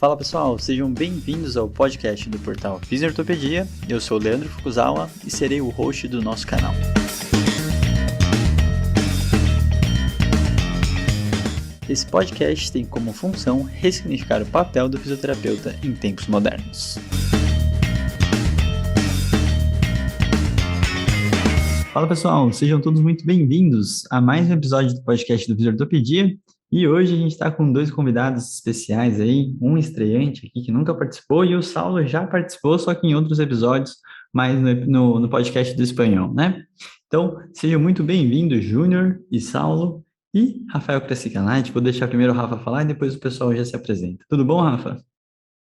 Fala pessoal, sejam bem-vindos ao podcast do portal Fisiortopedia. Eu sou o Leandro Fukuzawa e serei o host do nosso canal. Esse podcast tem como função ressignificar o papel do fisioterapeuta em tempos modernos. Fala pessoal, sejam todos muito bem-vindos a mais um episódio do podcast do Fisiortopedia. E hoje a gente está com dois convidados especiais aí, um estreante aqui que nunca participou e o Saulo já participou, só que em outros episódios, mas no podcast do espanhol, né? Então, sejam muito bem-vindos, Júnior e Saulo e Rafael Crescicanati. Vou deixar primeiro o Rafa falar e depois o pessoal já se apresenta. Tudo bom, Rafa?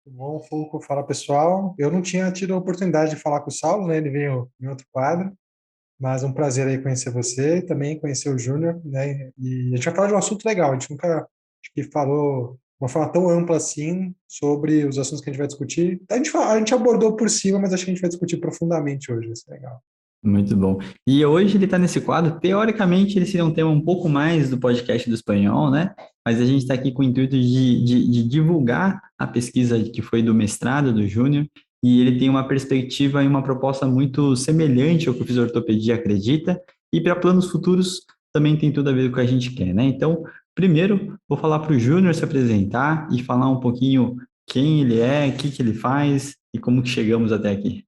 Tudo bom, Fulco? Fala, pessoal. Eu não tinha tido a oportunidade de falar com o Saulo, né? Ele veio em outro quadro, mas é um prazer aí conhecer você e também conhecer o Júnior, né? E a gente vai falar de um assunto legal. A gente nunca acho que falou de uma forma tão ampla assim sobre os assuntos que a gente vai discutir. A gente abordou por cima, mas acho que a gente vai discutir profundamente hoje. Isso é legal. Muito bom. E hoje ele está nesse quadro, teoricamente ele seria um tema um pouco mais do podcast do espanhol, né? Mas a gente está aqui com o intuito de divulgar a pesquisa que foi do mestrado do Júnior, e ele tem uma perspectiva e uma proposta muito semelhante ao que o Fisiortopedia acredita, e para planos futuros também tem tudo a ver com o que a gente quer, né? Então, primeiro, vou falar para o Júnior se apresentar e falar um pouquinho quem ele é, o que ele faz e como que chegamos até aqui.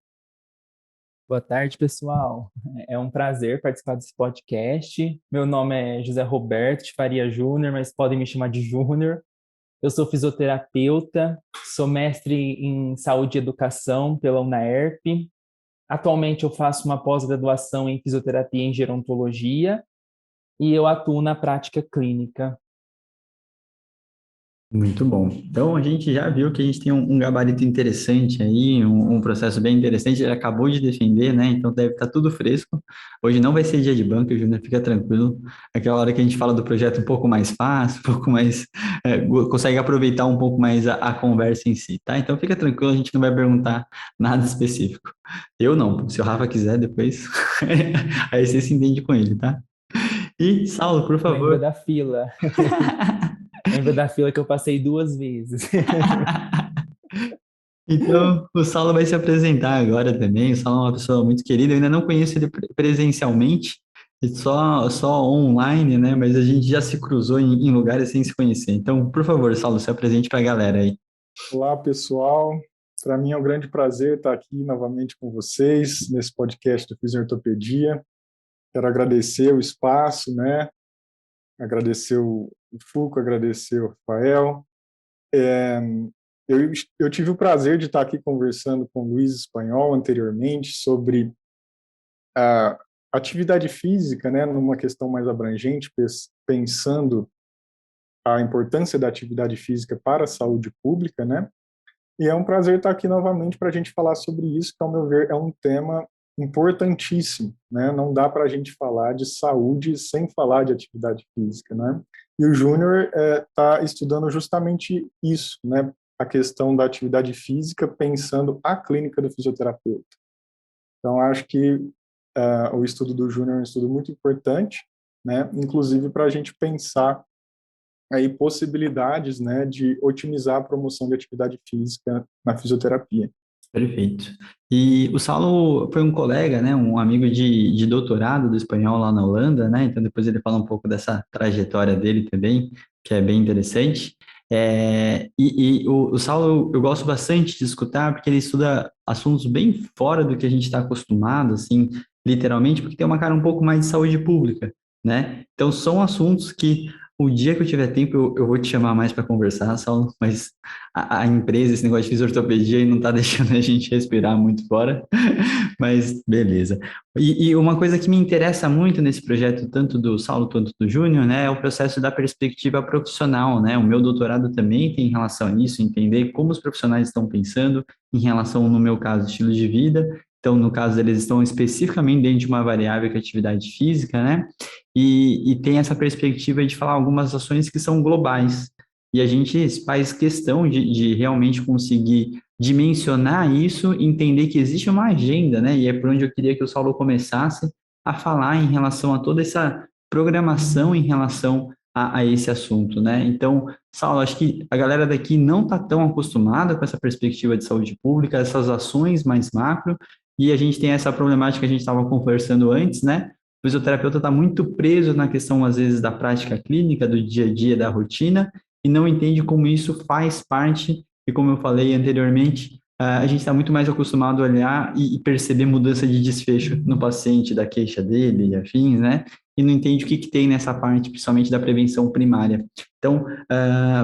Boa tarde, pessoal. É um prazer participar desse podcast. Meu nome é José Roberto de Faria Júnior, mas podem me chamar de Júnior. Eu sou fisioterapeuta, sou mestre em saúde e educação pela UNAERP. Atualmente eu faço uma pós-graduação em fisioterapia em gerontologia e eu atuo na prática clínica. Muito bom. Então, a gente já viu que a gente tem um gabarito interessante aí, um processo bem interessante. Ele acabou de defender, né? Então, deve estar tudo fresco. Hoje não vai ser dia de banca, Júnior, fica tranquilo. Aquela hora que a gente fala do projeto um pouco mais fácil, um pouco mais... consegue aproveitar um pouco mais a conversa em si, tá? Então, fica tranquilo, a gente não vai perguntar nada específico. Eu não, se o Rafa quiser depois, aí você se entende com ele, tá? E, Saulo, por favor. Lembra da fila. Lembra da fila que eu passei 2 vezes. Então, o Saulo vai se apresentar agora também. O Saulo é uma pessoa muito querida. Eu ainda não conheço ele presencialmente, só online, né? Mas a gente já se cruzou em lugares sem se conhecer. Então, por favor, Saulo, se apresente para a galera aí. Olá, pessoal. Para mim é um grande prazer estar aqui novamente com vocês nesse podcast do Fisiortopedia. Quero agradecer o espaço, né? Agradecer o Fulco, agradecer o Rafael. Eu tive o prazer de estar aqui conversando com o Luiz Espanhol anteriormente sobre a atividade física, né? Numa questão mais abrangente, pensando a importância da atividade física para a saúde pública, né? E é um prazer estar aqui novamente para a gente falar sobre isso, que, ao meu ver, é um tema importantíssimo, né? Não dá para a gente falar de saúde sem falar de atividade física, né? E o Júnior está estudando justamente isso, né? A questão da atividade física, pensando a clínica do fisioterapeuta. Então, acho que o estudo do Júnior é um estudo muito importante, né? Inclusive para a gente pensar aí possibilidades, né, de otimizar a promoção de atividade física na fisioterapia. Perfeito. E o Saulo foi um colega, né, um amigo de doutorado do espanhol lá na Holanda, né, então depois ele fala um pouco dessa trajetória dele também, que é bem interessante. O Saulo eu gosto bastante de escutar, porque ele estuda assuntos bem fora do que a gente está acostumado, assim, literalmente, porque tem uma cara um pouco mais de saúde pública, né? Então são assuntos que o dia que eu tiver tempo, eu vou te chamar mais para conversar, Saulo, mas a empresa, esse negócio de fisiortopedia, não está deixando a gente respirar muito fora, mas beleza. E uma coisa que me interessa muito nesse projeto, tanto do Saulo quanto do Júnior, né, é o processo da perspectiva profissional, né? O meu doutorado também tem em relação a isso, entender como os profissionais estão pensando em relação, no meu caso, estilo de vida. Então, no caso, eles estão especificamente dentro de uma variável que é atividade física, né? E tem essa perspectiva de falar algumas ações que são globais. E a gente faz questão de realmente conseguir dimensionar isso, entender que existe uma agenda, né? E é por onde eu queria que o Saulo começasse a falar em relação a toda essa programação em relação a esse assunto, né? Então, Saulo, acho que a galera daqui não está tão acostumada com essa perspectiva de saúde pública, essas ações mais macro, e a gente tem essa problemática que a gente estava conversando antes, né? O fisioterapeuta está muito preso na questão, às vezes, da prática clínica, do dia a dia, da rotina, e não entende como isso faz parte, e como eu falei anteriormente, a gente está muito mais acostumado a olhar e perceber mudança de desfecho no paciente, da queixa dele e afins, né? E não entende o que tem nessa parte, principalmente da prevenção primária. Então,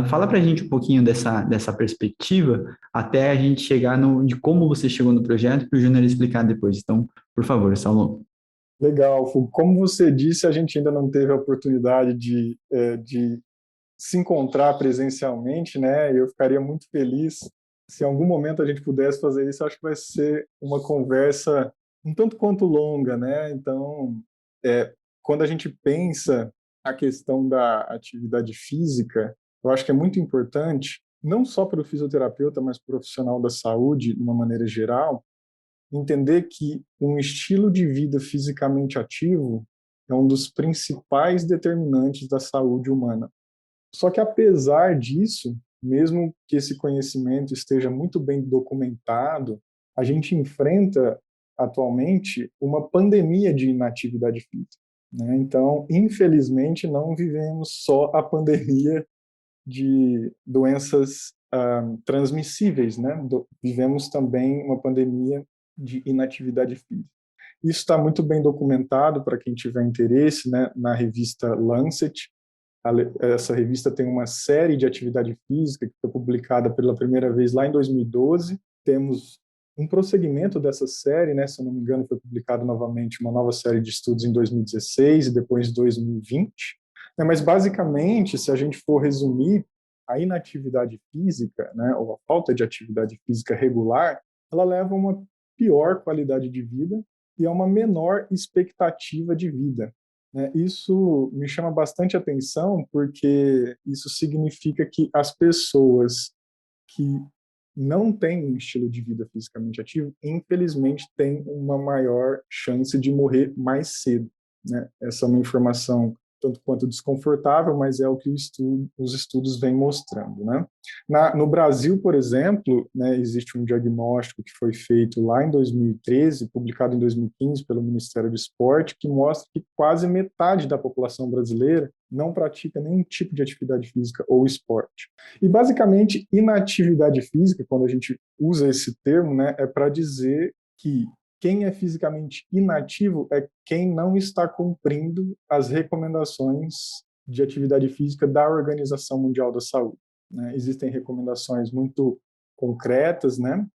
fala para a gente um pouquinho dessa perspectiva, até a gente chegar de como você chegou no projeto, para o Júnior explicar depois. Então, por favor, Saulo. Legal, Fogo. Como você disse, a gente ainda não teve a oportunidade de se encontrar presencialmente, né? Eu ficaria muito feliz se em algum momento a gente pudesse fazer isso. Acho que vai ser uma conversa um tanto quanto longa, né? Então, quando a gente pensa a questão da atividade física, eu acho que é muito importante, não só para o fisioterapeuta, mas para o profissional da saúde, de uma maneira geral, entender que um estilo de vida fisicamente ativo é um dos principais determinantes da saúde humana. Só que, apesar disso, mesmo que esse conhecimento esteja muito bem documentado, a gente enfrenta atualmente uma pandemia de inatividade física, né? Então, infelizmente, não vivemos só a pandemia de doenças transmissíveis, né? Vivemos também uma pandemia de inatividade física. Isso está muito bem documentado para quem tiver interesse, né? Na revista Lancet. Essa revista tem uma série de atividade física que foi publicada pela primeira vez lá em 2012. Temos um prosseguimento dessa série, né? Se eu não me engano, foi publicada novamente uma nova série de estudos em 2016 e depois em 2020. Mas, basicamente, se a gente for resumir, a inatividade física, né, ou a falta de atividade física regular, ela leva a uma pior qualidade de vida e a uma menor expectativa de vida. Isso me chama bastante atenção, porque isso significa que as pessoas que não têm um estilo de vida fisicamente ativo, infelizmente, têm uma maior chance de morrer mais cedo, né? Essa é uma informação tanto quanto desconfortável, mas é o que os estudos vêm mostrando, né? No Brasil, por exemplo, né, existe um diagnóstico que foi feito lá em 2013, publicado em 2015 pelo Ministério do Esporte, que mostra que quase metade da população brasileira não pratica nenhum tipo de atividade física ou esporte. E, basicamente, inatividade física, quando a gente usa esse termo, né, é para dizer que quem é fisicamente inativo é quem não está cumprindo as recomendações de atividade física da Organização Mundial da Saúde, né? Existem recomendações muito concretas, né,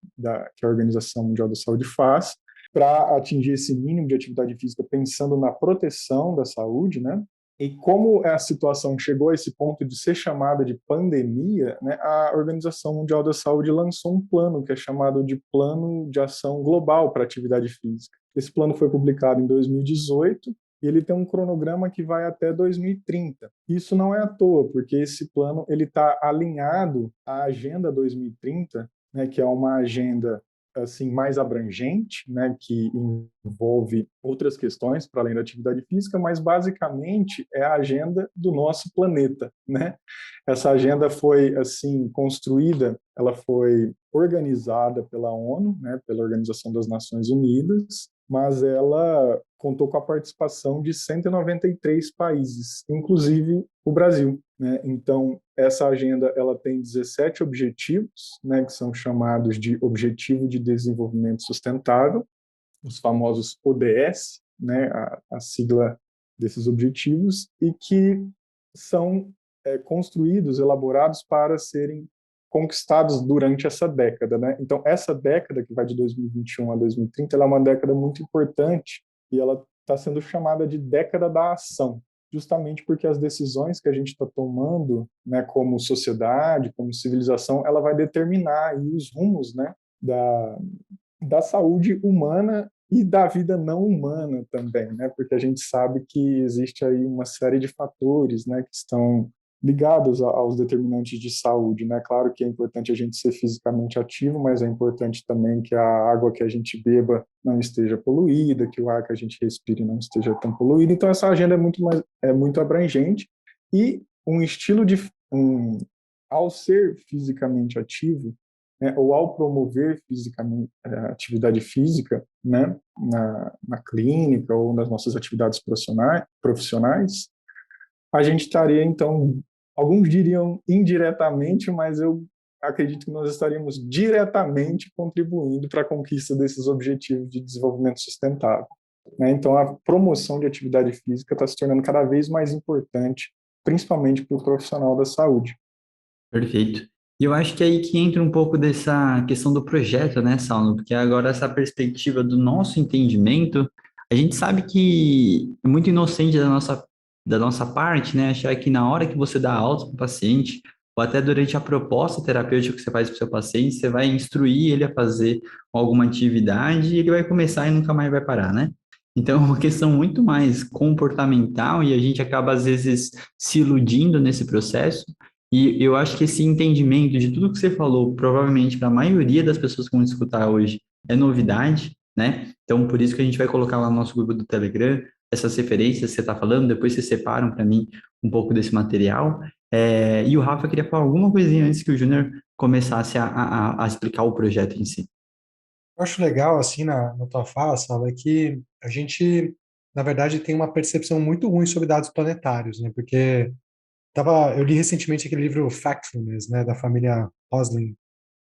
que a Organização Mundial da Saúde faz para atingir esse mínimo de atividade física, pensando na proteção da saúde, né? E como a situação chegou a esse ponto de ser chamada de pandemia, né, a Organização Mundial da Saúde lançou um plano que é chamado de Plano de Ação Global para a Atividade Física. Esse plano foi publicado em 2018 e ele tem um cronograma que vai até 2030. Isso não é à toa, porque esse plano está alinhado à Agenda 2030, né, que é uma agenda assim mais abrangente, né, que envolve outras questões para além da atividade física, mas basicamente é a agenda do nosso planeta, né? Essa agenda foi assim construída, ela foi organizada pela ONU, né, pela Organização das Nações Unidas, mas ela contou com a participação de 193 países, inclusive o Brasil, né? Então, essa agenda ela tem 17 objetivos, né, que são chamados de Objetivo de Desenvolvimento Sustentável, os famosos ODS, né, a sigla desses objetivos, e que são construídos, elaborados para serem conquistados durante essa década, né? Então, essa década, que vai de 2021 a 2030, ela é uma década muito importante e ela está sendo chamada de década da ação, justamente porque as decisões que a gente está tomando, né, como sociedade, como civilização, ela vai determinar aí os rumos, né, da saúde humana e da vida não humana também, né? Porque a gente sabe que existe aí uma série de fatores, né, que estão ligados aos determinantes de saúde, né? Claro que é importante a gente ser fisicamente ativo, mas é importante também que a água que a gente beba não esteja poluída, que o ar que a gente respire não esteja tão poluído. Então essa agenda é muito abrangente e um estilo de ao ser fisicamente ativo, né, ou ao promover fisicamente atividade física, né, na clínica ou nas nossas atividades profissionais, a gente estaria, então, alguns diriam indiretamente, mas eu acredito que nós estaríamos diretamente contribuindo para a conquista desses objetivos de desenvolvimento sustentável, né? Então, a promoção de atividade física está se tornando cada vez mais importante, principalmente para o profissional da saúde. Perfeito. E eu acho que é aí que entra um pouco dessa questão do projeto, né, Saulo? Porque agora essa perspectiva do nosso entendimento, a gente sabe que é muito inocente da nossa parte, né, achar que na hora que você dá alta para o paciente, ou até durante a proposta terapêutica que você faz para o seu paciente, você vai instruir ele a fazer alguma atividade e ele vai começar e nunca mais vai parar, né? Então, é uma questão muito mais comportamental e a gente acaba, às vezes, se iludindo nesse processo. E eu acho que esse entendimento de tudo que você falou, provavelmente para a maioria das pessoas que vão escutar hoje, é novidade, né? Então, por isso que a gente vai colocar lá no nosso grupo do Telegram essas referências que você está falando, depois vocês separam para mim um pouco desse material. E o Rafa queria falar alguma coisinha antes que o Júnior começasse a explicar o projeto em si. Eu acho legal, assim, na tua fala, Sala, é que a gente, na verdade, tem uma percepção muito ruim sobre dados planetários, né? Porque eu li recentemente aquele livro Factfulness, né, da família Rosling,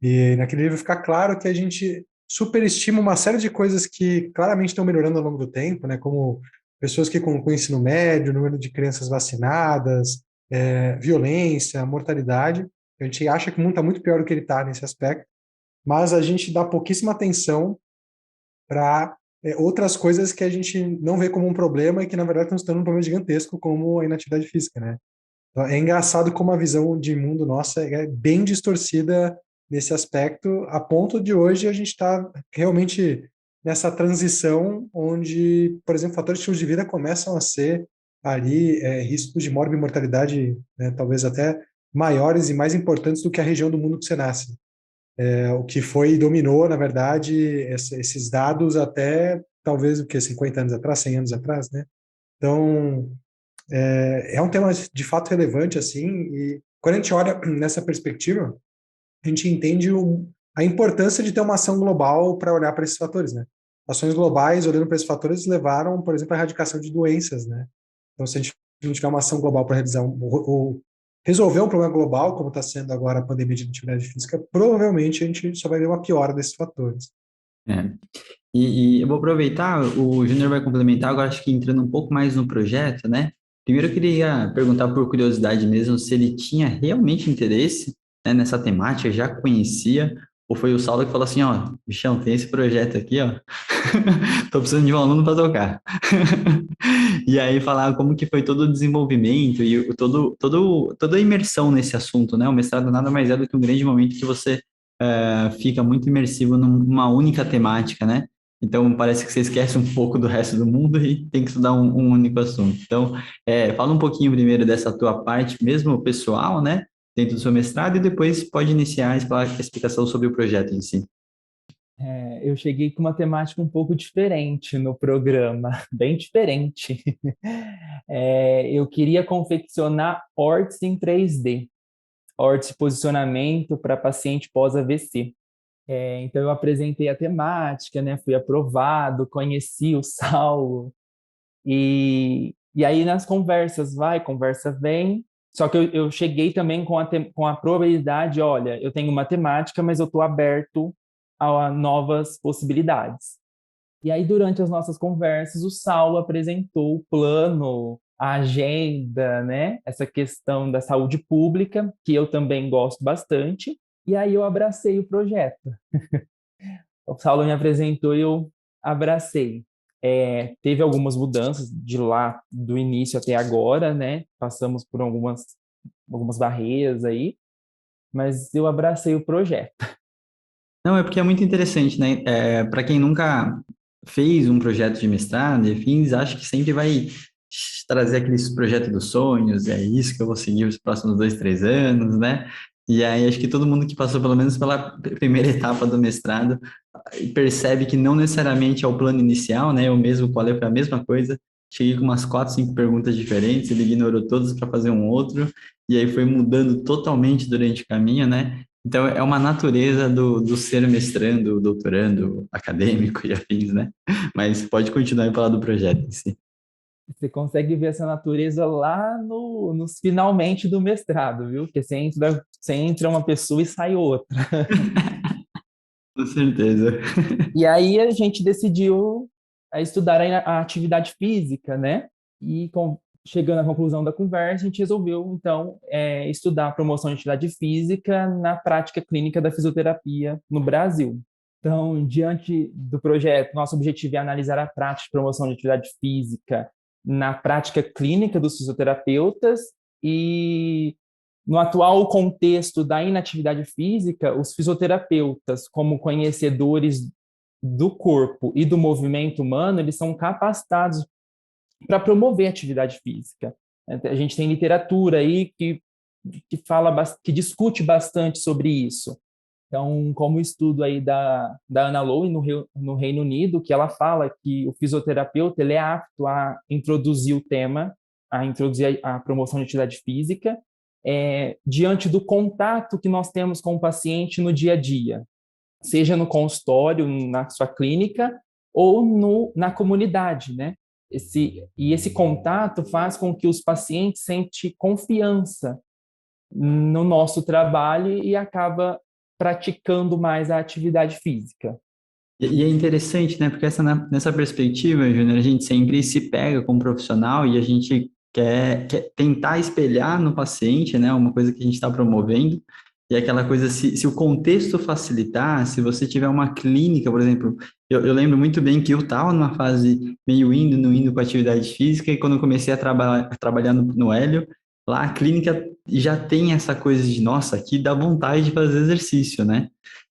e naquele livro fica claro que a gente superestima uma série de coisas que claramente estão melhorando ao longo do tempo, né, como pessoas que com ensino médio, número de crianças vacinadas, violência, mortalidade. A gente acha que o mundo está muito pior do que ele está nesse aspecto, mas a gente dá pouquíssima atenção para outras coisas que a gente não vê como um problema e que, na verdade, estão se tornando um problema gigantesco, como a inatividade física, né? É engraçado como a visão de mundo nossa é bem distorcida nesse aspecto, a ponto de hoje a gente estar realmente nessa transição onde, por exemplo, fatores de estilo de vida começam a ser ali riscos de morbimortalidade, né, talvez até maiores e mais importantes do que a região do mundo que você nasce. O que foi e dominou, na verdade, esses dados até talvez o que 50 anos atrás, 100 anos atrás, né? Então, é um tema de fato relevante, assim, e quando a gente olha nessa perspectiva, a gente entende a importância de ter uma ação global para olhar para esses fatores, né? Ações globais, olhando para esses fatores, levaram, por exemplo, à erradicação de doenças, né? Então, se a gente não tiver uma ação global para realizar ou resolver um problema global, como está sendo agora a pandemia de atividade física, provavelmente a gente só vai ver uma piora desses fatores. É. E eu vou aproveitar, o Júnior vai complementar, agora acho que entrando um pouco mais no projeto, né? Primeiro eu queria perguntar por curiosidade mesmo se ele tinha realmente interesse, né, nessa temática, já conhecia, ou foi o Saulo que falou assim, ó, bichão, tem esse projeto aqui, ó, tô precisando de um aluno para tocar. E aí falar como que foi todo o desenvolvimento e toda a imersão nesse assunto, né? O mestrado nada mais é do que um grande momento que você fica muito imersivo numa única temática, né? Então, parece que você esquece um pouco do resto do mundo e tem que estudar um único assunto. Então, fala um pouquinho primeiro dessa tua parte, mesmo pessoal, né? Dentro do seu mestrado, e depois pode iniciar a explicação sobre o projeto em si. Eu cheguei com uma temática um pouco diferente no programa, bem diferente. Eu queria confeccionar órteses em 3D, órtese de posicionamento para paciente pós-AVC. Então, eu apresentei a temática, né? Fui aprovado, conheci o Saulo. E aí, nas conversas, conversa vem. Só que eu cheguei também com a probabilidade, olha, eu tenho matemática, mas eu estou aberto a novas possibilidades. E aí, durante as nossas conversas, o Saulo apresentou o plano, a agenda, né? Essa questão da saúde pública, que eu também gosto bastante. E aí eu abracei o projeto. O Saulo me apresentou e eu abracei. Teve algumas mudanças de lá, do início até agora, né? Passamos por algumas barreiras aí, mas eu abracei o projeto. Não, é porque é muito interessante, né? Para quem nunca fez um projeto de mestrado e afins, acho que sempre vai trazer aqueles projetos dos sonhos, é isso que eu vou seguir os próximos 2, 3 anos, né? E aí acho que todo mundo que passou pelo menos pela primeira etapa do mestrado percebe que não necessariamente é o plano inicial, né? O mesmo qual é a mesma coisa, cheguei com umas 4, 5 perguntas diferentes, ele ignorou todas para fazer um outro, e aí foi mudando totalmente durante o caminho, né? Então, é uma natureza do ser mestrando, doutorando, acadêmico e afins, né? Mas pode continuar e falar do projeto em si. Você consegue ver essa natureza lá nos finalmente do mestrado, viu? Porque você entra uma pessoa e sai outra. Com certeza. E aí a gente decidiu estudar a atividade física, né? E chegando à conclusão da conversa, a gente resolveu, então, estudar a promoção de atividade física na prática clínica da fisioterapia no Brasil. Então, diante do projeto, nosso objetivo é analisar a prática de promoção de atividade física na prática clínica dos fisioterapeutas e no atual contexto da inatividade física, os fisioterapeutas, como conhecedores do corpo e do movimento humano, eles são capacitados para promover a atividade física. A gente tem literatura aí que fala, que discute bastante sobre isso. Então, como o estudo aí da Ana Lowe no Reino Unido, que ela fala que o fisioterapeuta ele é apto a introduzir o tema, a introduzir a promoção de atividade física, diante do contato que nós temos com o paciente no dia a dia, seja no consultório, na sua clínica, ou na comunidade, né? Esse contato faz com que os pacientes sentem confiança no nosso trabalho e acaba praticando mais a atividade física. E é interessante, né? Porque nessa perspectiva, Júnior, a gente sempre se pega como profissional e a gente quer tentar espelhar no paciente, né? Uma coisa que a gente está promovendo. E é aquela coisa, se o contexto facilitar, se você tiver uma clínica, por exemplo, eu lembro muito bem que eu estava numa fase meio indo, não indo com atividade física, e quando eu comecei a trabalhar no Hélio, lá a clínica já tem essa coisa de, nossa, aqui dá vontade de fazer exercício, né?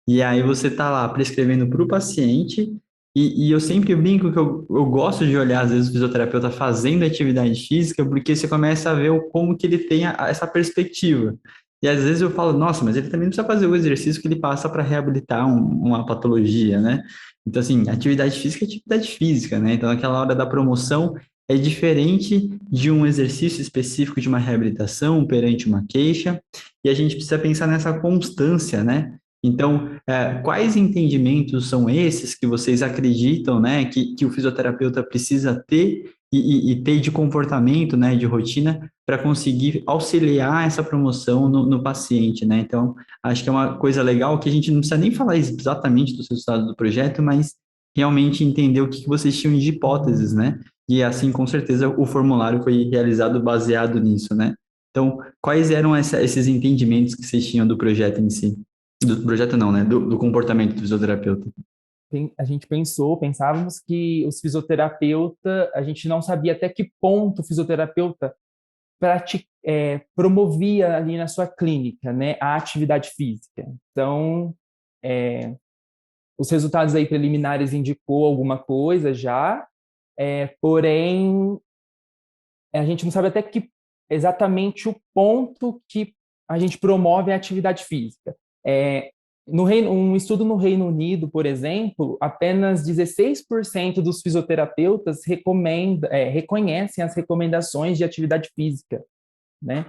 E aí você tá lá prescrevendo para o paciente, e eu sempre brinco que eu gosto de olhar, às vezes, o fisioterapeuta fazendo atividade física, porque você começa a ver como que ele tem essa perspectiva. E às vezes eu falo, nossa, mas ele também não precisa fazer o exercício que ele passa para reabilitar uma patologia, né? Então, assim, atividade física é atividade física, né? Então, naquela hora da promoção, é diferente de um exercício específico de uma reabilitação perante uma queixa, e a gente precisa pensar nessa constância, né? Então, quais entendimentos são esses que vocês acreditam, né, que o fisioterapeuta precisa ter e ter de comportamento, né, de rotina, para conseguir auxiliar essa promoção no paciente, né? Então, acho que é uma coisa legal que a gente não precisa nem falar exatamente dos resultados do projeto, mas realmente entender o que vocês tinham de hipóteses, né? E assim, com certeza, o formulário foi realizado baseado nisso, né? Então, quais eram esses entendimentos que vocês tinham do projeto em si? Do projeto não, né? Do comportamento do fisioterapeuta. A gente pensávamos que os fisioterapeutas, a gente não sabia até que ponto o fisioterapeuta promovia ali na sua clínica, né, a atividade física. Então, os resultados aí preliminares indicou alguma coisa já, porém, a gente não sabe até que exatamente o ponto que a gente promove a atividade física. Um estudo no Reino Unido, por exemplo, apenas 16% dos fisioterapeutas reconhecem as recomendações de atividade física, né?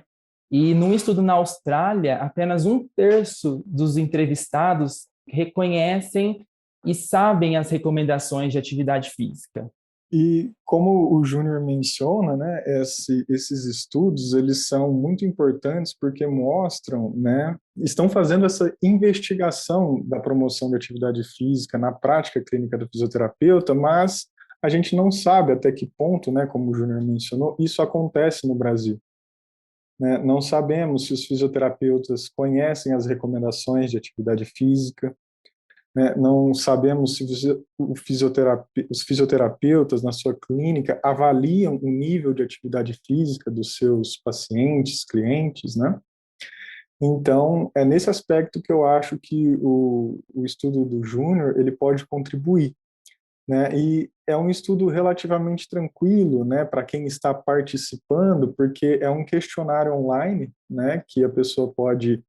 E num estudo na Austrália, apenas 1/3 dos entrevistados reconhecem e sabem as recomendações de atividade física. E como o Júnior menciona, né, esses estudos, eles são muito importantes porque mostram, né, estão fazendo essa investigação da promoção da atividade física na prática clínica do fisioterapeuta, mas a gente não sabe até que ponto, né, como o Júnior mencionou, isso acontece no Brasil. Né? Não sabemos se os fisioterapeutas conhecem as recomendações de atividade física, né? Não sabemos se os fisioterapeutas na sua clínica avaliam o nível de atividade física dos seus pacientes, clientes, né? Então, é nesse aspecto que eu acho que o estudo do Júnior ele pode contribuir, né? E é um estudo relativamente tranquilo, né, para quem está participando, porque é um questionário online, né, que a pessoa pode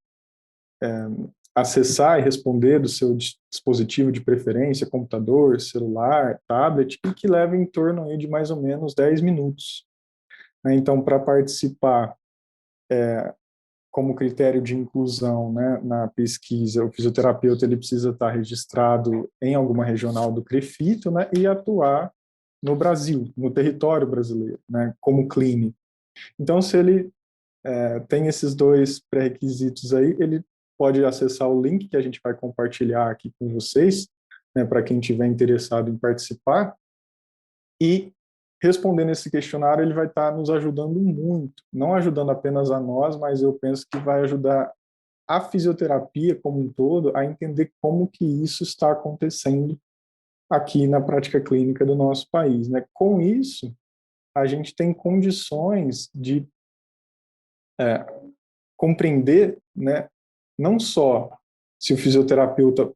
acessar e responder do seu dispositivo de preferência, computador, celular, tablet, e que leva em torno aí de mais ou menos 10 minutos. Né? Então, para participar como critério de inclusão, né, na pesquisa, o fisioterapeuta ele precisa estar registrado em alguma regional do CREFITO, né, e atuar no Brasil, no território brasileiro, né, como clínico. Então, se ele tem esses dois pré-requisitos aí, ele pode acessar o link que a gente vai compartilhar aqui com vocês, né, para quem tiver interessado em participar, e respondendo esse questionário, ele vai estar nos ajudando muito, não ajudando apenas a nós, mas eu penso que vai ajudar a fisioterapia como um todo a entender como que isso está acontecendo aqui na prática clínica do nosso país, né? Com isso, a gente tem condições de compreender, né, não só se o fisioterapeuta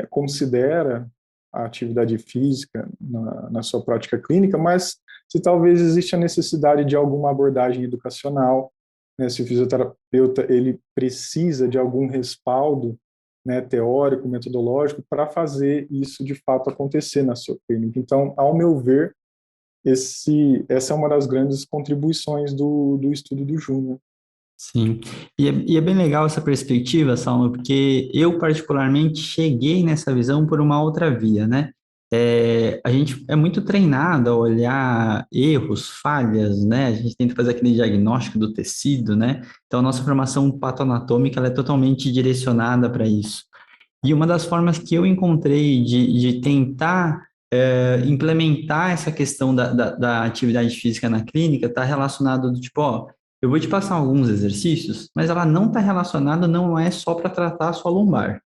considera a atividade física na sua prática clínica, mas se talvez existe a necessidade de alguma abordagem educacional, né, se o fisioterapeuta ele precisa de algum respaldo, né, teórico, metodológico, para fazer isso de fato acontecer na sua clínica. Então, ao meu ver, essa é uma das grandes contribuições do estudo do Júnior. Sim, e é bem legal essa perspectiva, Saulo, porque eu particularmente cheguei nessa visão por uma outra via, né? A gente é muito treinado a olhar erros, falhas, né? A gente tenta fazer aquele diagnóstico do tecido, né? Então, a nossa formação patoanatômica ela é totalmente direcionada para isso. E uma das formas que eu encontrei de tentar implementar essa questão da atividade física na clínica está relacionado do tipo, ó, eu vou te passar alguns exercícios, mas ela não está relacionada, não é só para tratar a sua lombar.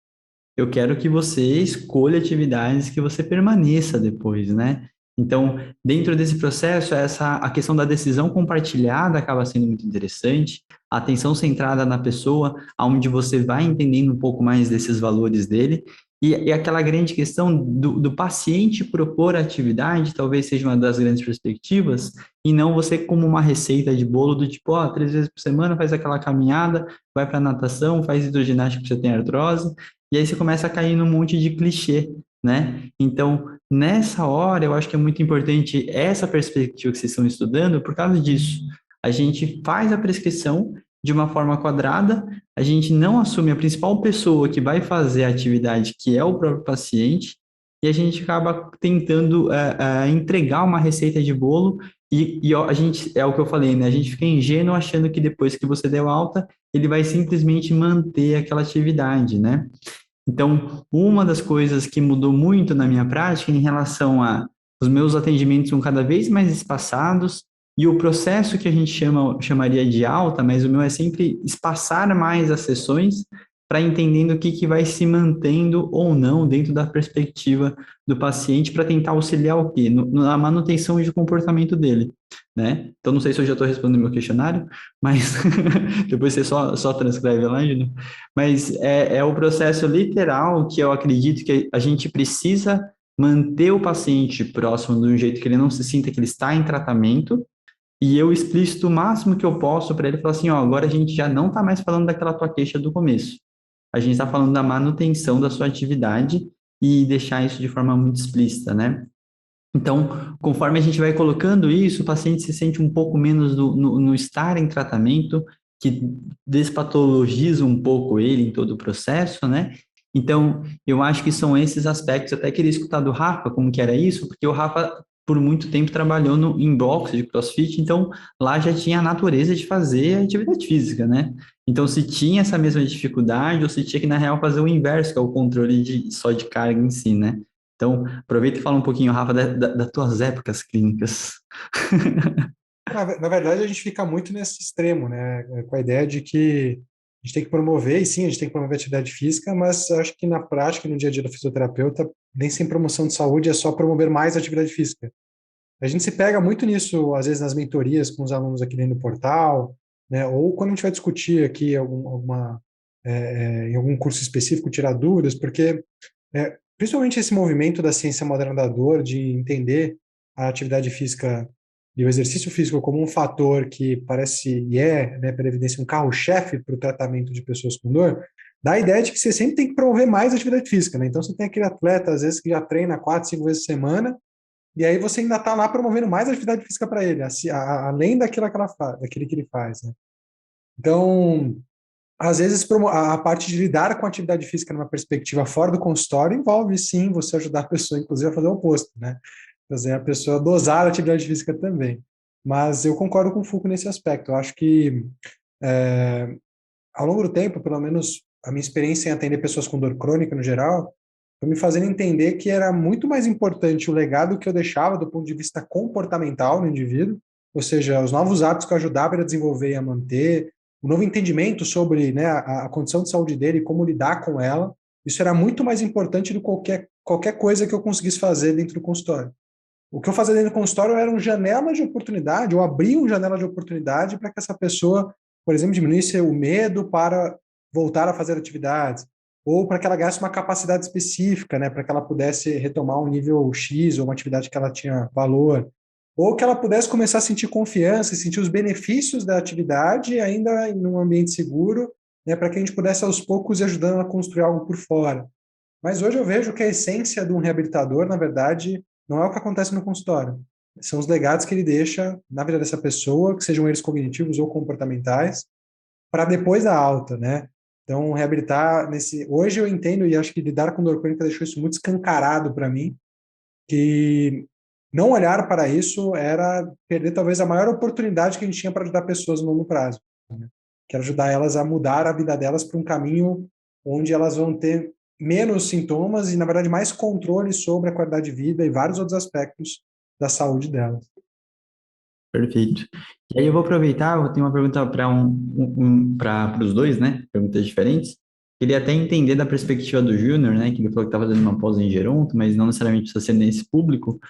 Eu quero que você escolha atividades que você permaneça depois, né? Então, dentro desse processo, a questão da decisão compartilhada acaba sendo muito interessante, a atenção centrada na pessoa, onde você vai entendendo um pouco mais desses valores dele, e aquela grande questão do paciente propor a atividade, talvez seja uma das grandes perspectivas, e não você como uma receita de bolo do tipo, ó, 3 vezes por semana faz aquela caminhada, vai para natação, faz hidroginástica porque você tem artrose, e aí você começa a cair num monte de clichê, né? Então, nessa hora, eu acho que é muito importante essa perspectiva que vocês estão estudando, por causa disso. A gente faz a prescrição de uma forma quadrada, a gente não assume a principal pessoa que vai fazer a atividade, que é o próprio paciente, e a gente acaba tentando entregar uma receita de bolo, e a gente, é o que eu falei, né? A gente fica ingênuo achando que depois que você deu alta, ele vai simplesmente manter aquela atividade, né? Então, uma das coisas que mudou muito na minha prática em relação a os meus atendimentos são cada vez mais espaçados e o processo que a gente chamaria de alta, mas o meu é sempre espaçar mais as sessões para entendendo o que vai se mantendo ou não dentro da perspectiva do paciente para tentar auxiliar o quê? Na manutenção de comportamento dele, né? Então, não sei se eu já estou respondendo meu questionário, mas depois você só transcreve lá, Júnior. Mas é o processo literal que eu acredito que a gente precisa manter o paciente próximo de um jeito que ele não se sinta que ele está em tratamento, e eu explicito o máximo que eu posso para ele falar assim, ó, agora a gente já não está mais falando daquela tua queixa do começo. A gente está falando da manutenção da sua atividade e deixar isso de forma muito explícita, né? Então, conforme a gente vai colocando isso, o paciente se sente um pouco menos no estar em tratamento, que despatologiza um pouco ele em todo o processo, né? Então, eu acho que são esses aspectos. Eu até queria escutar do Rafa como que era isso, porque o Rafa, por muito tempo, trabalhou em box de CrossFit, então lá já tinha a natureza de fazer atividade física, né? Então, se tinha essa mesma dificuldade, ou se tinha que, na real, fazer o inverso, que é o controle só de carga em si, né? Então, aproveita e fala um pouquinho, Rafa, das tuas épocas clínicas. Na verdade, a gente fica muito nesse extremo, né? Com a ideia de que a gente tem que promover, e sim, a gente tem que promover atividade física, mas acho que na prática, no dia a dia do fisioterapeuta, nem sem promoção de saúde é só promover mais atividade física. A gente se pega muito nisso, às vezes, nas mentorias com os alunos aqui dentro do portal, né? Ou quando a gente vai discutir aqui em algum curso específico, tirar dúvidas, porque principalmente esse movimento da ciência moderna da dor, de entender a atividade física e o exercício físico como um fator que parece, né, pela evidência, um carro-chefe para o tratamento de pessoas com dor, dá a ideia de que você sempre tem que promover mais atividade física, né? Então você tem aquele atleta, às vezes, que já treina 4, 5 vezes por semana, e aí você ainda está lá promovendo mais atividade física para ele, além daquele que ele faz, né? Então, às vezes, a parte de lidar com a atividade física numa perspectiva fora do consultório envolve, sim, você ajudar a pessoa, inclusive, a fazer o oposto, né? Fazer a pessoa dosar a atividade física também. Mas eu concordo com o Foucault nesse aspecto. Eu acho que, ao longo do tempo, pelo menos a minha experiência em atender pessoas com dor crônica no geral, foi me fazendo entender que era muito mais importante o legado que eu deixava do ponto de vista comportamental no indivíduo, ou seja, os novos hábitos que eu ajudava ele a desenvolver e a manter, o novo entendimento sobre, né, a condição de saúde dele e como lidar com ela. Isso era muito mais importante do que qualquer coisa que eu conseguisse fazer dentro do consultório. O que eu fazia dentro do consultório eram janelas de oportunidade, ou abria uma janela de oportunidade para que essa pessoa, por exemplo, diminuísse o medo para voltar a fazer atividades, ou para que ela ganhasse uma capacidade específica, né, para que ela pudesse retomar um nível X ou uma atividade que ela tinha valor, ou que ela pudesse começar a sentir confiança e sentir os benefícios da atividade ainda em um ambiente seguro, né, para que a gente pudesse aos poucos ir ajudando a construir algo por fora. Mas hoje eu vejo que a essência de um reabilitador, na verdade, não é o que acontece no consultório. São os legados que ele deixa na vida dessa pessoa, que sejam eles cognitivos ou comportamentais, para depois da alta, né? Então, reabilitar nesse. Hoje eu entendo e acho que lidar com dor crônica deixou isso muito escancarado para mim, que não olhar para isso era perder talvez a maior oportunidade que a gente tinha para ajudar pessoas no longo prazo, né? Que era ajudar elas a mudar a vida delas para um caminho onde elas vão ter menos sintomas e, na verdade, mais controle sobre a qualidade de vida e vários outros aspectos da saúde delas. Perfeito. E aí eu vou aproveitar, eu tenho uma pergunta para os dois, né? Perguntas diferentes. Queria até entender da perspectiva do Júnior, né? Que ele falou que estava fazendo uma pós em Geronto, mas não necessariamente precisa ser nesse público.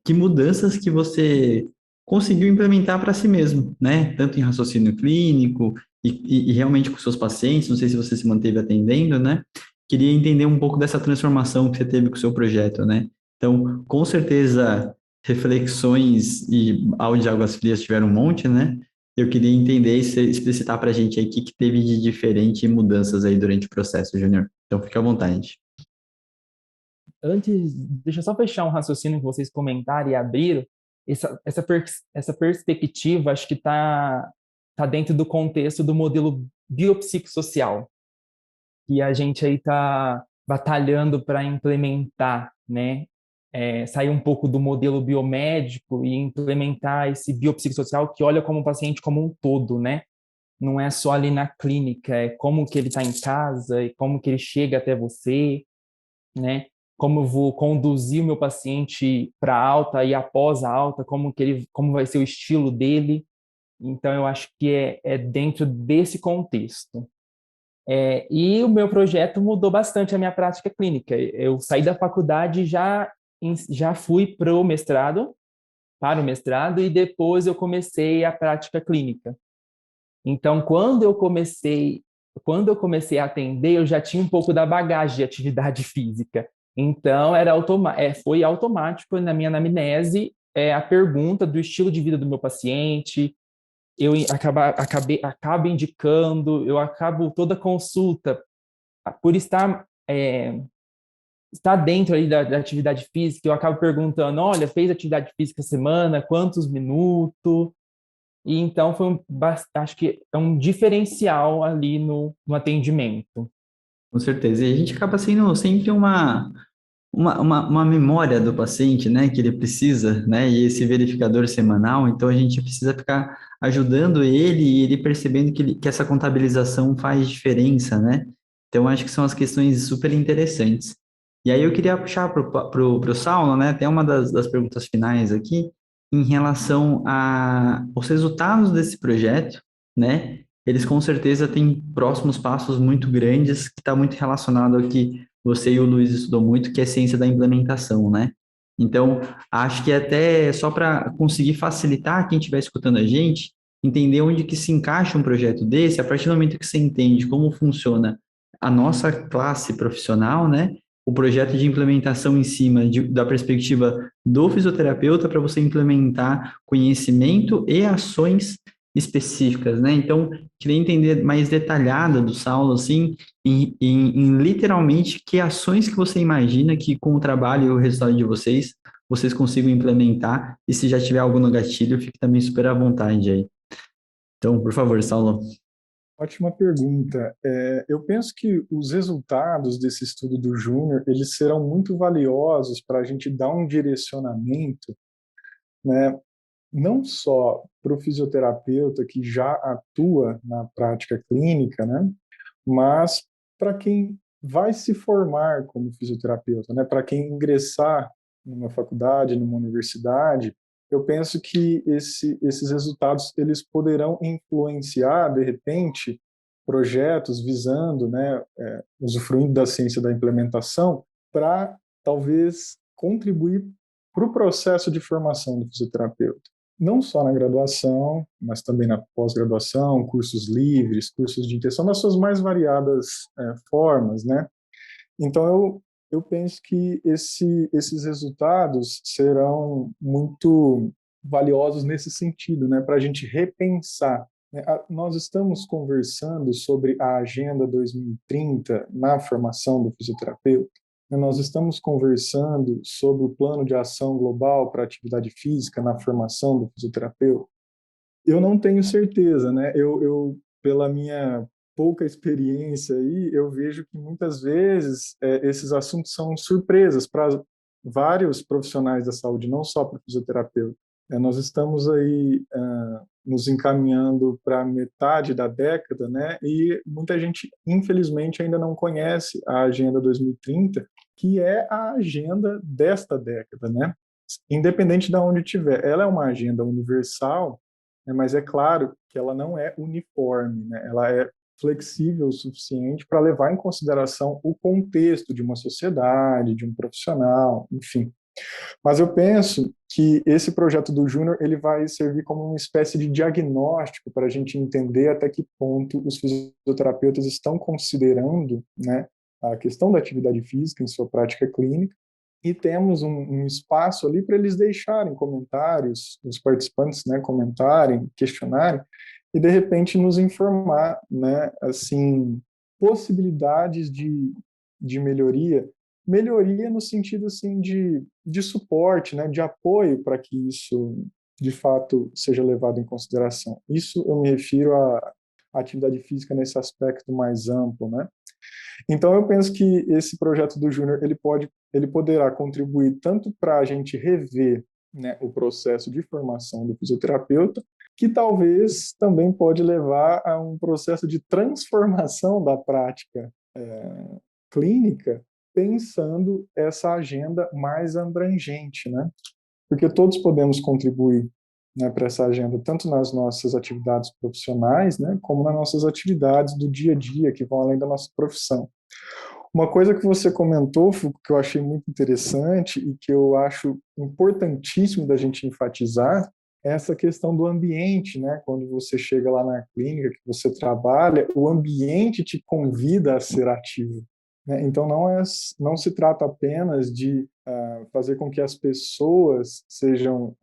Que mudanças que você conseguiu implementar para si mesmo, né? Tanto em raciocínio clínico e realmente com seus pacientes, não sei se você se manteve atendendo, né? Queria entender um pouco dessa transformação que você teve com o seu projeto, né? Então, com certeza reflexões e áudio de águas frias tiveram um monte, né? Eu queria entender e explicitar para a gente aí o que teve de diferente e mudanças aí durante o processo, Júnior. Então, fique à vontade. Antes, deixa eu só fechar um raciocínio que vocês comentaram e abriram. Essa perspectiva, acho que tá dentro do contexto do modelo biopsicossocial, que a gente aí está batalhando para implementar, né? Sair um pouco do modelo biomédico e implementar esse biopsicossocial que olha como o paciente como um todo, né? Não é só ali na clínica, é como que ele está em casa e como que ele chega até você, né? Como eu vou conduzir o meu paciente para a alta e após a alta, como vai ser o estilo dele. Então, eu acho que é dentro desse contexto. E o meu projeto mudou bastante a minha prática clínica. Eu saí da faculdade e já fui para o mestrado, e depois eu comecei a prática clínica. Então, quando eu comecei a atender, eu já tinha um pouco da bagagem de atividade física. Então, foi automático na minha anamnese a pergunta do estilo de vida do meu paciente. Eu acabo indicando, eu acabo toda consulta, por estar dentro ali da atividade física, eu acabo perguntando, olha, fez atividade física essa semana, quantos minutos? E então acho que é um diferencial ali no atendimento. Com certeza. E a gente acaba sendo sempre uma memória do paciente, né, que ele precisa, né, e esse verificador semanal, então a gente precisa ficar ajudando ele e ele percebendo que essa contabilização faz diferença, né? Então acho que são as questões super interessantes. E aí eu queria puxar pro Saulo, né, até uma das perguntas finais aqui, em relação aos resultados desse projeto, né? Eles com certeza têm próximos passos muito grandes, que está muito relacionado ao que você e o Luiz estudou muito, que é a ciência da implementação, né? Então, acho que até só para conseguir facilitar quem estiver escutando a gente, entender onde que se encaixa um projeto desse, a partir do momento que você entende como funciona a nossa classe profissional, né? O projeto de implementação em cima da perspectiva do fisioterapeuta para você implementar conhecimento e ações específicas, né? Então, queria entender mais detalhada do Saulo, assim, em literalmente que ações que você imagina que com o trabalho e o resultado de vocês consigam implementar, e se já tiver algo no gatilho, fique também super à vontade aí. Então, por favor, Saulo. Ótima pergunta. Eu penso que os resultados desse estudo do Júnior, eles serão muito valiosos para a gente dar um direcionamento, né, não só para o fisioterapeuta que já atua na prática clínica, né, mas para quem vai se formar como fisioterapeuta, né, para quem ingressar numa faculdade, numa universidade, eu penso que esses resultados eles poderão influenciar, de repente, projetos visando, né, usufruindo da ciência da implementação, para talvez contribuir para o processo de formação do fisioterapeuta. Não só na graduação, mas também na pós-graduação, cursos livres, cursos de intenção, nas suas mais variadas formas, né? Então, eu penso que esses resultados serão muito valiosos nesse sentido, né? Para a gente repensar. Né? Nós estamos conversando sobre a Agenda 2030 na formação do fisioterapeuta. Nós estamos conversando sobre o plano de ação global para a atividade física na formação do fisioterapeuta. Eu não tenho certeza, né? Pela minha pouca experiência aí, eu vejo que muitas vezes esses assuntos são surpresas para vários profissionais da saúde, não só para o fisioterapeuta. Nós estamos aí nos encaminhando para metade da década, né? E muita gente, infelizmente, ainda não conhece a Agenda 2030, que é a agenda desta década, né? Independente de onde estiver, ela é uma agenda universal, né, mas é claro que ela não é uniforme, né? Ela é flexível o suficiente para levar em consideração o contexto de uma sociedade, de um profissional, enfim. Mas eu penso que esse projeto do Júnior ele vai servir como uma espécie de diagnóstico para a gente entender até que ponto os fisioterapeutas estão considerando, né, a questão da atividade física em sua prática clínica, e temos um espaço ali para eles deixarem comentários, os participantes, né, comentarem, questionarem, e de repente nos informar, né, assim, possibilidades de melhoria no sentido assim de suporte, né, de apoio para que isso de fato seja levado em consideração. Isso eu me refiro à atividade física nesse aspecto mais amplo, né? Então eu penso que esse projeto do Júnior ele poderá contribuir tanto para a gente rever, né, o processo de formação do fisioterapeuta, que talvez também pode levar a um processo de transformação da prática clínica, pensando essa agenda mais abrangente, né? Porque todos podemos contribuir, né, para essa agenda, tanto nas nossas atividades profissionais, né, como nas nossas atividades do dia a dia, que vão além da nossa profissão. Uma coisa que você comentou, Fuco, que eu achei muito interessante e que eu acho importantíssimo da gente enfatizar, é essa questão do ambiente, né? Quando você chega lá na clínica, que você trabalha, o ambiente te convida a ser ativo. Né? Então, não se trata apenas de fazer com que as pessoas sejam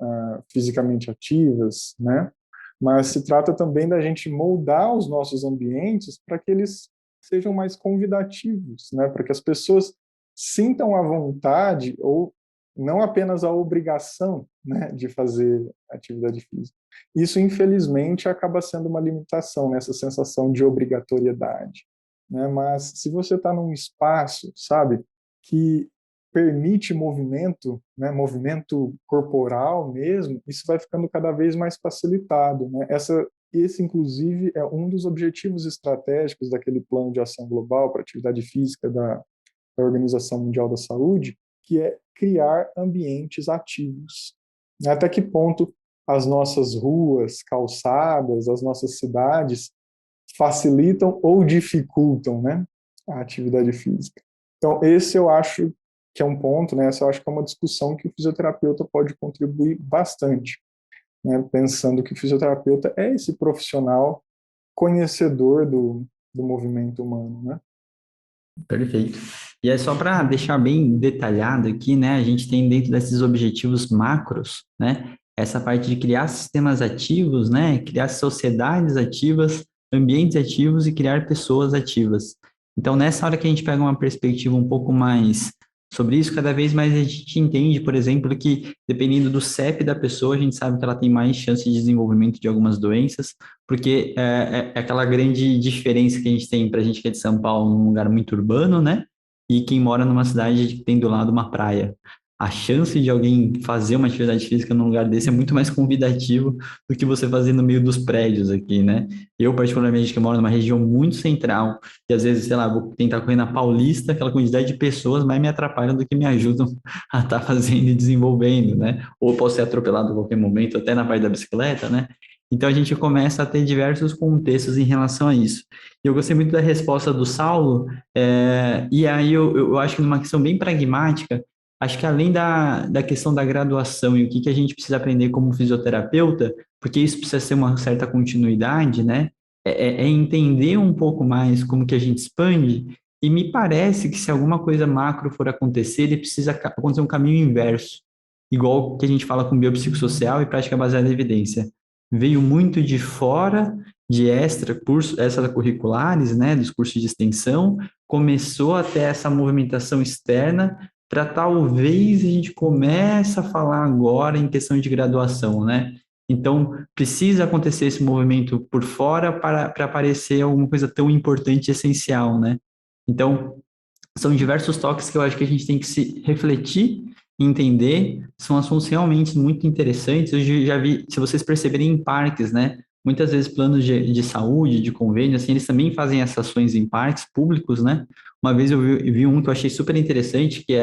fisicamente ativas, né? Mas se trata também da gente moldar os nossos ambientes para que eles sejam mais convidativos, né? Para que as pessoas sintam a vontade ou não apenas a obrigação, né, de fazer atividade física. Isso, infelizmente, acaba sendo uma limitação nessa sensação de obrigatoriedade. Né? Mas se você está num espaço, sabe, que permite movimento, né, movimento corporal mesmo, isso vai ficando cada vez mais facilitado. Né? Esse, inclusive, é um dos objetivos estratégicos daquele plano de ação global para a atividade física da Organização Mundial da Saúde, que é criar ambientes ativos. Até que ponto as nossas ruas, calçadas, as nossas cidades facilitam ou dificultam, né, a atividade física. Então, esse eu acho que é um ponto, né, essa eu acho que é uma discussão que o fisioterapeuta pode contribuir bastante, né, pensando que o fisioterapeuta é esse profissional conhecedor do movimento humano, né? Perfeito. E é só para deixar bem detalhado aqui, né? A gente tem dentro desses objetivos macros, né? essa parte de criar sistemas ativos, né? Criar sociedades ativas, ambientes ativos e criar pessoas ativas. Então, nessa hora que a gente pega uma perspectiva um pouco mais sobre isso, cada vez mais a gente entende, por exemplo, que dependendo do CEP da pessoa, a gente sabe que ela tem mais chance de desenvolvimento de algumas doenças, porque é aquela grande diferença que a gente tem para a gente que é de São Paulo, num lugar muito urbano, né? E quem mora numa cidade que tem do lado uma praia. A chance de alguém fazer uma atividade física num lugar desse é muito mais convidativo do que você fazer no meio dos prédios aqui, né? Eu, particularmente, que moro numa região muito central, e às vezes, sei lá, vou tentar correr na Paulista, aquela quantidade de pessoas mais me atrapalham do que me ajudam a estar fazendo e desenvolvendo, né? Ou posso ser atropelado a qualquer momento, até na parte da bicicleta, né? Então a gente começa a ter diversos contextos em relação a isso. E eu gostei muito da resposta do Saulo, e aí eu acho que numa questão bem pragmática, acho que além da questão da graduação e o que a gente precisa aprender como fisioterapeuta, porque isso precisa ser uma certa continuidade, né? É entender um pouco mais como que a gente expande, e me parece que se alguma coisa macro for acontecer, ele precisa acontecer um caminho inverso, igual que a gente fala com biopsicossocial e prática baseada em evidência. Veio muito de fora, de extracurriculares, né, dos cursos de extensão, começou a ter essa movimentação externa, para talvez a gente comece a falar agora em questão de graduação, né? Então, precisa acontecer esse movimento por fora para aparecer alguma coisa tão importante e essencial, né? Então, são diversos toques que eu acho que a gente tem que se refletir, entender, são assuntos realmente muito interessantes. Eu já vi, se vocês perceberem em parques, né? Muitas vezes planos de saúde, de convênio, assim, eles também fazem essas ações em parques públicos, né? Uma vez eu vi um que eu achei super interessante, que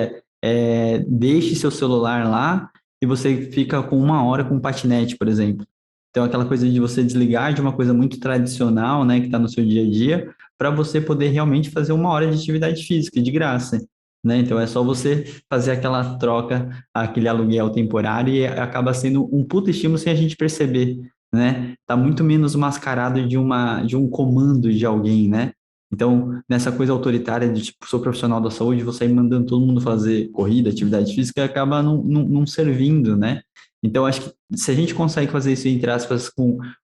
deixe seu celular lá e você fica com 1 hora com um patinete, por exemplo. Então, aquela coisa de você desligar de uma coisa muito tradicional, né, que está no seu dia a dia, para você poder realmente fazer 1 hora de atividade física, de graça, né? Então, é só você fazer aquela troca, aquele aluguel temporário e acaba sendo um puto estímulo sem a gente perceber, né? Tá muito menos mascarado de um comando de alguém, né? Então, nessa coisa autoritária de, tipo, sou profissional da saúde, você ir mandando todo mundo fazer corrida, atividade física, acaba não servindo, né? Então, acho que se a gente consegue fazer isso, entre aspas,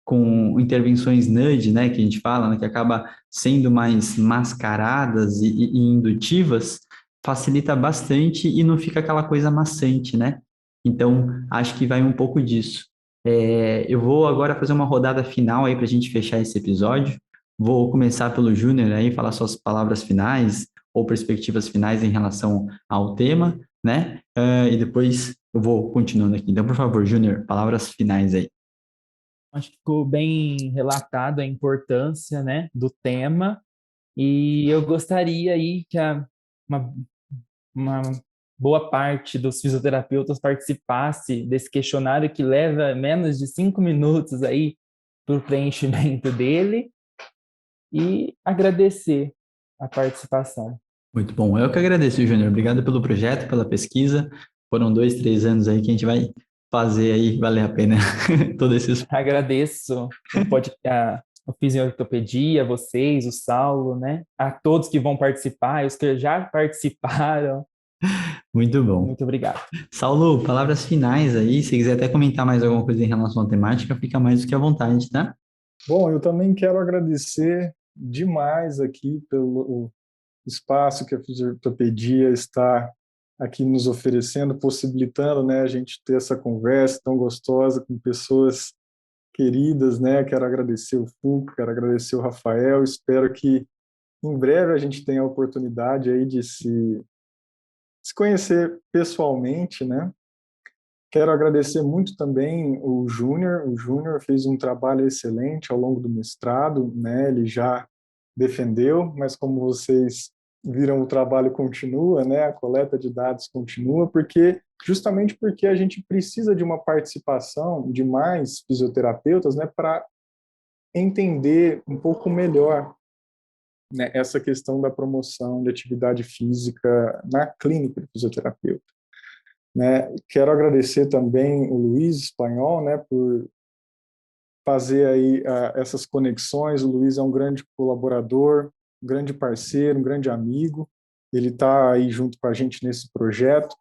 com intervenções nudge, né, que a gente fala, né, que acaba sendo mais mascaradas e indutivas, facilita bastante e não fica aquela coisa maçante, né? Então, acho que vai um pouco disso. Eu vou agora fazer uma rodada final aí para a gente fechar esse episódio. Vou começar pelo Júnior aí, falar suas palavras finais ou perspectivas finais em relação ao tema, né? E depois eu vou continuando aqui. Então, por favor, Júnior, palavras finais aí. Acho que ficou bem relatado a importância, né, do tema, e eu gostaria aí que uma, uma boa parte dos fisioterapeutas participasse desse questionário que leva menos de 5 minutos aí para o preenchimento dele, e agradecer a participação. Muito bom. Eu que agradeço, Júnior. Obrigado pelo projeto, pela pesquisa. Foram 2, 3 anos aí que a gente vai fazer aí valer a pena todo esse esforço. Agradeço o Fisioterapia, vocês, o Saulo, né? A todos que vão participar, os que já participaram. Muito bom. Muito obrigado. Saulo, palavras finais aí. Se quiser até comentar mais alguma coisa em relação à temática, fica mais do que à vontade, tá? Bom, eu também quero agradecer demais aqui pelo espaço que a Fisioterapia está aqui nos oferecendo, possibilitando, né, a gente ter essa conversa tão gostosa com pessoas queridas, né? Quero agradecer o Fulco, quero agradecer o Rafael. Espero que em breve a gente tenha a oportunidade aí de se conhecer pessoalmente, né? Quero agradecer muito também o Júnior. O Júnior fez um trabalho excelente ao longo do mestrado, né? Ele já defendeu, mas como vocês viram, o trabalho continua, né? A coleta de dados continua, justamente porque a gente precisa de uma participação de mais fisioterapeutas, né? Para entender um pouco melhor, né, essa questão da promoção de atividade física na clínica de fisioterapeuta. Né? Quero agradecer também o Luiz Espanhol, né, por fazer aí essas conexões. O Luiz é um grande colaborador, um grande parceiro, um grande amigo. Ele está aí junto com a gente nesse projeto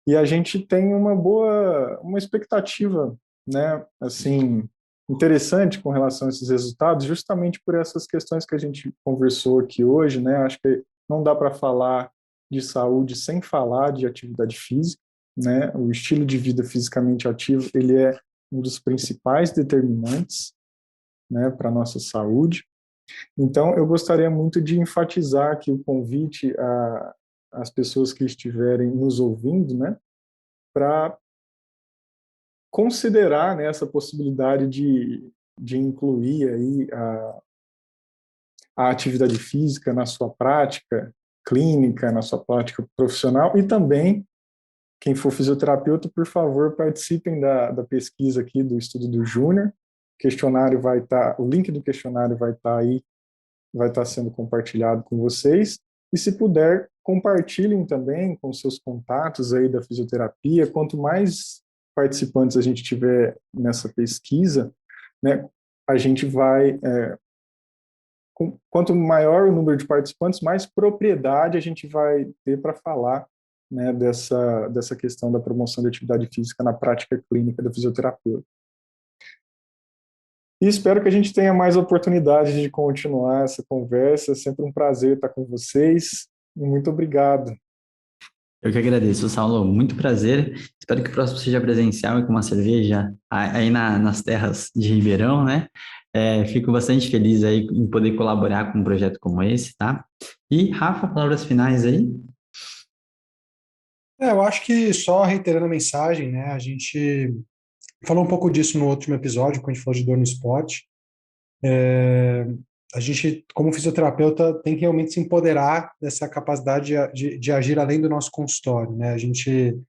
e a gente tem uma expectativa né, assim, interessante com relação a esses resultados, justamente por essas questões que a gente conversou aqui hoje, né? Acho que não dá para falar de saúde sem falar de atividade física, né? O estilo de vida fisicamente ativo, ele é um dos principais determinantes, né, para a nossa saúde. Então, eu gostaria muito de enfatizar aqui o convite às pessoas que estiverem nos ouvindo, né, para considerar, né, essa possibilidade de incluir aí a atividade física na sua prática clínica, na sua prática profissional, e também, quem for fisioterapeuta, por favor, participem da pesquisa aqui do estudo do Júnior. O link do questionário vai estar aí, vai estar sendo compartilhado com vocês, e se puder, compartilhem também com seus contatos aí da fisioterapia. Quanto mais participantes a gente tiver nessa pesquisa, né, a gente vai, quanto maior o número de participantes, mais propriedade a gente vai ter para falar, né, dessa questão da promoção da atividade física na prática clínica do fisioterapeuta. E espero que a gente tenha mais oportunidades de continuar essa conversa. É sempre um prazer estar com vocês. E muito obrigado. Eu que agradeço, Saulo. Muito prazer. Espero que o próximo seja presencial e com uma cerveja aí nas terras de Ribeirão, né? Fico bastante feliz aí em poder colaborar com um projeto como esse, tá? E, Rafa, palavras finais aí? Eu acho que só reiterando a mensagem, né? A gente falou um pouco disso no último episódio, quando a gente falou de dor no esporte. A gente, como fisioterapeuta, tem que realmente se empoderar dessa capacidade de agir além do nosso consultório, né? A gente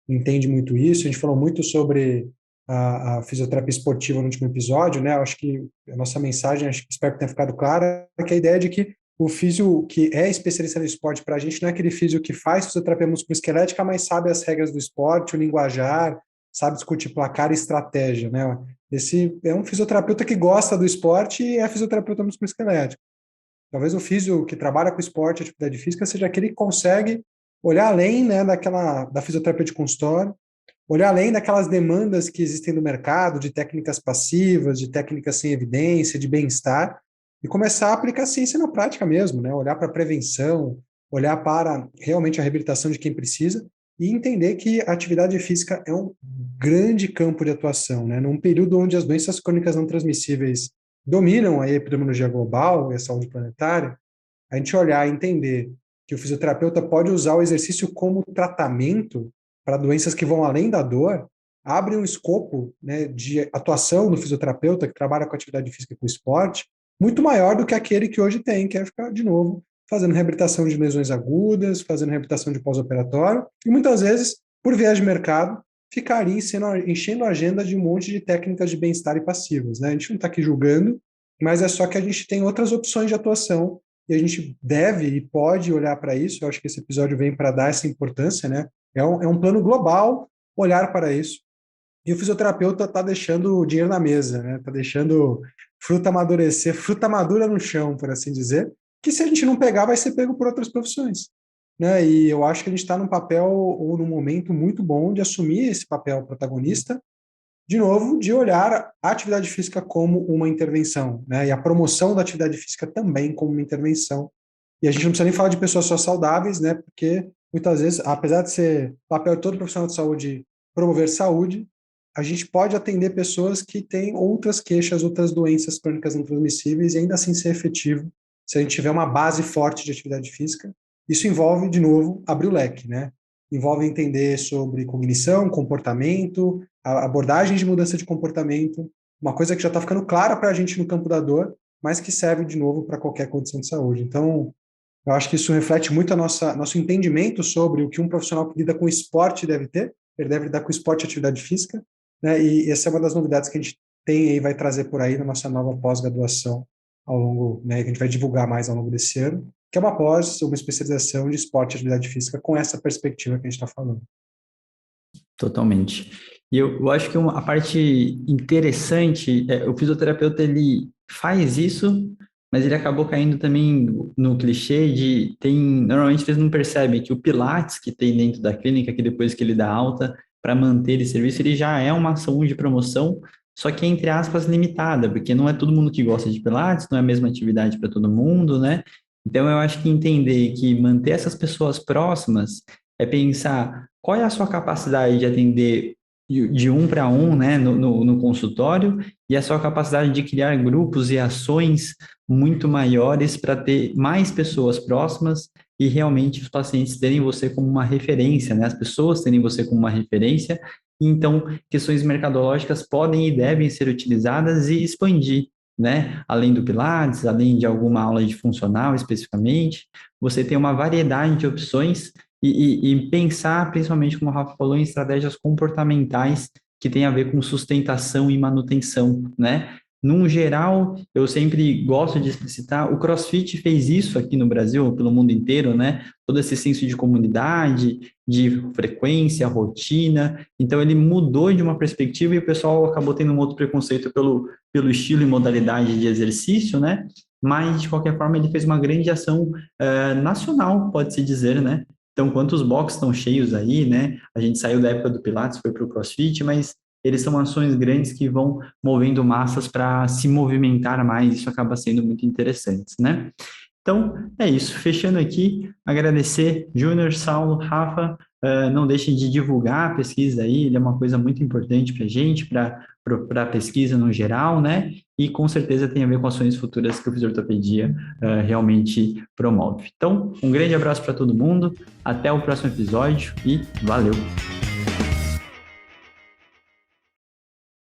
entende muito isso, a gente falou muito sobre a fisioterapia esportiva no último episódio, né? Eu acho que a nossa mensagem, espero que tenha ficado clara, é que a ideia é de que o físio que é especialista no esporte para a gente não é aquele físio que faz fisioterapia musculoesquelética, mas sabe as regras do esporte, o linguajar, sabe discutir placar e estratégia, né? Esse é um fisioterapeuta que gosta do esporte e é fisioterapeuta musculoesquelético. Talvez o físio que trabalha com esporte, atividade física, seja aquele que consegue olhar além, né, da fisioterapia de consultório, olhar além daquelas demandas que existem no mercado, de técnicas passivas, de técnicas sem evidência, de bem-estar, e começar a aplicar a ciência na prática mesmo, né? Olhar para a prevenção, olhar para realmente a reabilitação de quem precisa e entender que a atividade física é um grande campo de atuação, né? Num período onde as doenças crônicas não transmissíveis dominam a epidemiologia global e a saúde planetária, a gente olhar e entender que o fisioterapeuta pode usar o exercício como tratamento para doenças que vão além da dor, abre um escopo, né, de atuação do fisioterapeuta que trabalha com atividade física e com esporte muito maior do que aquele que hoje tem, que é ficar, de novo, fazendo reabilitação de lesões agudas, fazendo reabilitação de pós-operatório, e muitas vezes, por viés de mercado, ficaria enchendo a agenda de um monte de técnicas de bem-estar e passivas, né? A gente não está aqui julgando, mas é só que a gente tem outras opções de atuação e a gente deve e pode olhar para isso. Eu acho que esse episódio vem para dar essa importância, né? É um plano global olhar para isso. E o fisioterapeuta está deixando o dinheiro na mesa, né? Está deixando fruta amadurecer, fruta madura no chão, por assim dizer, que se a gente não pegar, vai ser pego por outras profissões. Né? E eu acho que a gente está num papel ou num momento muito bom de assumir esse papel protagonista, de novo, de olhar a atividade física como uma intervenção, né? E a promoção da atividade física também como uma intervenção. E a gente não precisa nem falar de pessoas só saudáveis, né? Porque muitas vezes, apesar de ser papel de todo profissional de saúde promover saúde, a gente pode atender pessoas que têm outras queixas, outras doenças crônicas não transmissíveis e ainda assim ser efetivo se a gente tiver uma base forte de atividade física. Isso envolve, de novo, abrir o leque, né? Envolve entender sobre cognição, comportamento, a abordagem de mudança de comportamento, uma coisa que já está ficando clara para a gente no campo da dor, mas que serve, de novo, para qualquer condição de saúde. Então, eu acho que isso reflete muito nosso entendimento sobre o que um profissional que lida com esporte deve ter. Ele deve lidar com esporte e atividade física, né? E essa é uma das novidades que a gente tem e vai trazer por aí na nossa nova pós-graduação ao longo, né, que a gente vai divulgar mais ao longo desse ano, que é uma pós, uma especialização de esporte e atividade física com essa perspectiva que a gente está falando. Totalmente. E eu acho que a parte interessante é o fisioterapeuta ele faz isso, mas ele acabou caindo também no clichê normalmente eles não percebem que o Pilates que tem dentro da clínica, que depois que ele dá alta, para manter esse serviço, ele já é uma ação de promoção, só que entre aspas limitada, porque não é todo mundo que gosta de Pilates, não é a mesma atividade para todo mundo, né? Então eu acho que entender que manter essas pessoas próximas é pensar qual é a sua capacidade de atender de um para um, né, no consultório, e a sua capacidade de criar grupos e ações muito maiores para ter mais pessoas próximas e realmente os pacientes terem você como uma referência, né, as pessoas terem você como uma referência. Então, questões mercadológicas podem e devem ser utilizadas e expandir, né? Além do Pilates, além de alguma aula de funcional especificamente, você tem uma variedade de opções e pensar, principalmente, como o Rafa falou, em estratégias comportamentais que tem a ver com sustentação e manutenção, né? Num geral, eu sempre gosto de explicitar, o CrossFit fez isso aqui no Brasil, pelo mundo inteiro, né? Todo esse senso de comunidade, de frequência, rotina. Então, ele mudou de uma perspectiva e o pessoal acabou tendo um outro preconceito pelo estilo e modalidade de exercício, né? Mas, de qualquer forma, ele fez uma grande ação nacional, pode-se dizer, né? Então, quantos boxes estão cheios aí, né? A gente saiu da época do Pilates, foi para o CrossFit, mas eles são ações grandes que vão movendo massas para se movimentar mais, isso acaba sendo muito interessante, né? Então, é isso. Fechando aqui, agradecer Júnior, Saulo, Rafa, não deixem de divulgar a pesquisa aí, ele é uma coisa muito importante para a gente, para a pesquisa no geral, né? E com certeza tem a ver com ações futuras que o Fisiortopedia realmente promove. Então, um grande abraço para todo mundo, até o próximo episódio e valeu!